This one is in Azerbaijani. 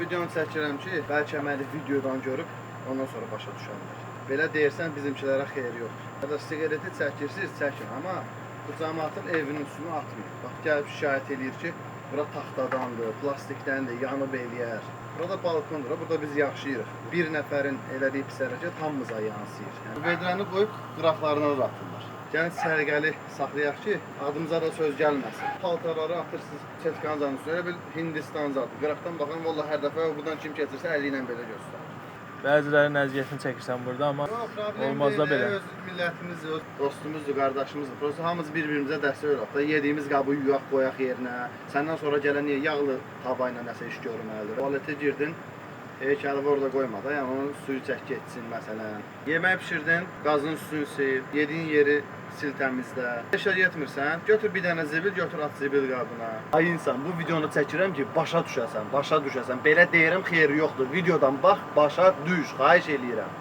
videonu çəkirəm ki, bəlkə məni videodan görüb, ondan sonra başa düşənlər. Belə deyirsən, bizimkilərə xeyri yoxdur. Ya da siqareti çəkirsiniz, çəkin, amma bu cəmaatın evinin üstünü atmayın. Bax, gəlib şikayət edir ki, bura taxtadandır, plastikdəndir, yanıb eləyər. Burada balkondur, burada biz yaşayırıq. Bir nəfərin elədiyi pis hərəkət hamımıza yansıyır. Yəni, vedrəni qoyub qıraqlarına da atırlar. Gəlin sərgəli saxlayaq ki, adımıza da söz gəlməsin. Paltarları atırsınız çetkanızın üstünə, elə bil Hindistan zadı. Qıraqdan baxın, vallahi hər dəfə buradan kim keçirsə əli ilə belə göstərir. Bəzilərinin əziyyətini çəkirsən burada, amma olmaz da belə. Öz millətimizdir, öz dostumuzdur, qardaşımızdır. Prosta hamımız bir-birimizə dəstək olaq da, yediyimiz qabı yuyaq, qoyaq yerinə. Səndən sonra gələn niyə yağlı tava ilə nəsə iş görməlidir. Tualetə girdin, heykəli orada qoyma da, yəni onun suyu çək getsin məsələn. Yemək pişirdin, qazın üstünü sil, yediyin yeri sil təmizlə. İşə getmirsən, götür bir dənə zibil, götür at zibil qabına. Ay insan, bu videonu çəkirəm ki, başa düşəsən, başa düşəsən. Belə deyirəm, xeyri yoxdur. Videodan bax, başa düş, xahiş eləyirəm.